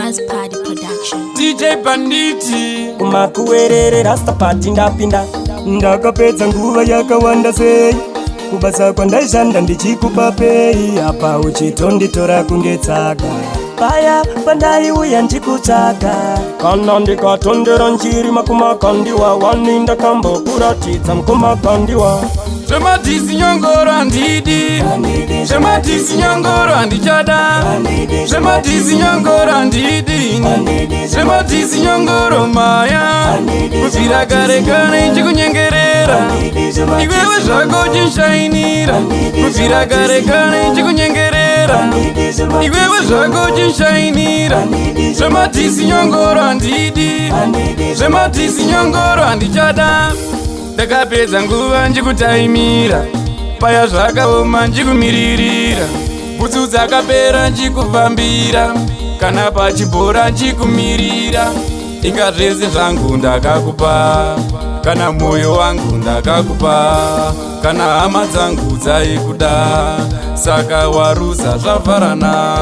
Buzz Party Production. DJ Banditi kumakuwerere rasta party ndapinda ndakapedza nguva yakawanda sei kubasa kwandaishanda ndichikupa pei apa uchitonditora kunge tsaka paya pandaiuya ndikutsvaka kana ndikatondera njiri makumakandiwa wani ndakambokuratidza mukumakandiwa Zematisi nyongoro andidi Zematisi nyongoro andichada Zematisi nyongoro andidi Zematisi nyongoro maya Kufira kare kare nchikunyengerera Iwewe zvako chinshainira Kufira kare kare nchikunyengerera Iwewe zvako chinshainira Zematisi nyongoro andidi Zematisi nyongoro andichada Ndakapedza nguva njikutaimira paya zvakaoma njikumiririra bhutsu dzakapera njikufambira kana pachibhora njikumirira inga zvese zvangu ndakakupa kana mwoyo wangu ndakakupa kana hama dzangu dzaikuda saka warusa zvavharana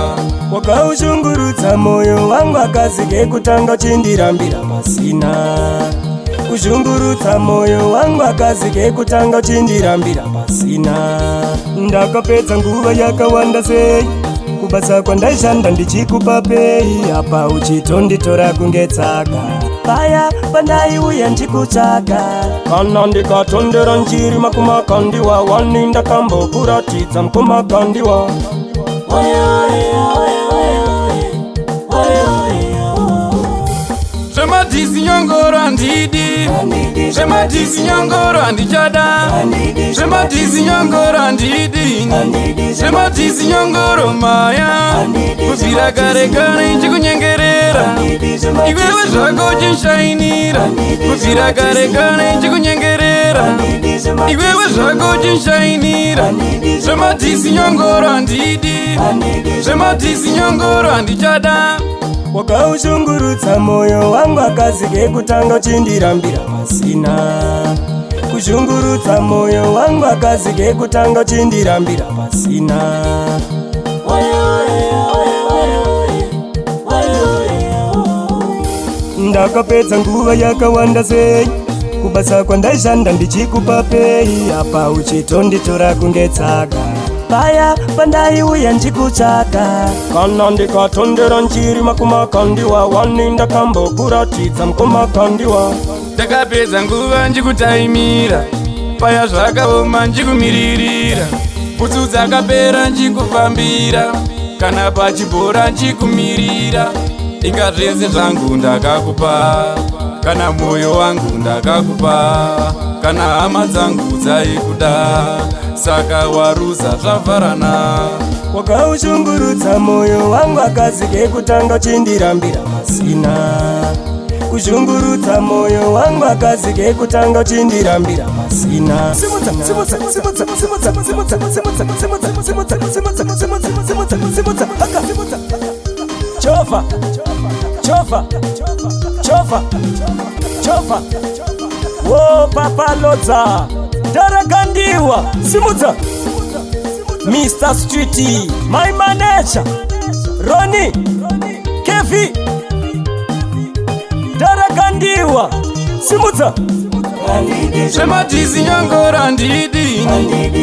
wakaushungurudza mwoyo wangu akazike kutanga chindirambira masina kushungurudza mwoyo wangu akazike kutanga chindirambira masina ndakapedza nguva yakawanda sei kubasa kwandaishanda ndichikupa pei apa uchitonditora kunge tsaka paya pandaiuya ndikutsvaka kana ndikatondera njiri makumakandiwa wani ndakambokuratidza mukumakandiwa Zematisi nyongoro andidi Zematisi nyongoro andichada Zematisi nyongoro andidi Zematisi nyongoro maya Kufira kare kare nchikunyengerera Iwewe zvako chinshainira Kufira kare kare nchikunyengerera Iwewe zvako chinshainira Zematisi nyongoro andidi Zematisi nyongoro andichada wakaushungurudza mwoyo wangu akazike kutanga chindirambira masina kushungurudza mwoyo wangu akazike kutanga chindirambira masina ndakapedza nguva yakawanda sei kubasa kwandaishanda ndichikupa pei apa uchitonditora kunge tsaka paya pandaiuya ndikutsvaka kana ndikatondera njiri makumakandiwa wani ndakambokuratidza mukumakandiwa ndakapedza nguva njikutaimira paya zvakaoma njikumiririra bhutsu dzakapera njikufambira kana pachibhora njikumirira inga zvese zvangu ndakakupa kana mwoyo wangu ndakakupa kana hama dzangu dzaikuda saka warusa zvavharana wakaushungurudza mwoyo wangu akazike kutanga chindirambira masina kushungurudza mwoyo wangu akazike kutanga chindirambira masina chova chova chova chova wo papalodza ndarakandiwa simudza Mr. Streety, my manager Ronnie Kevi ndarakandiwa simudza Zematisi nyongoro andidi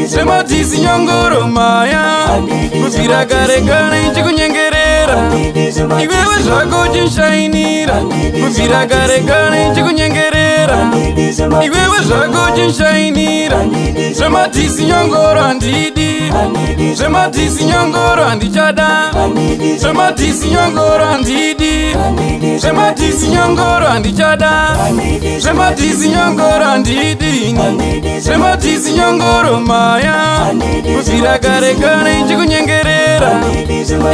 Zematisi nyongoro maya Kufira kare kare nchikunyengerera Iwewe zvako chinshainira Kufira kare kare nchikunyengerera Iwewe zvako chinshainira Zematisi nyongoro andidi Zematisi nyongoro andichada Zematisi nyongoro andidi Zematisi nyongoro andichada Zematisi nyongoro andidi Zematisi nyongoro maya Kufira kare kare nchikunyengerera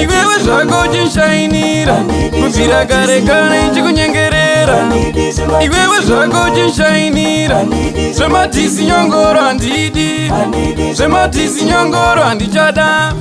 Iwewe zvako chinshainira Kufira kare kare nchikunyengerera Iwewe zvako chinshainira Zematisi nyongoro andidi Zematisi nyongoro andichada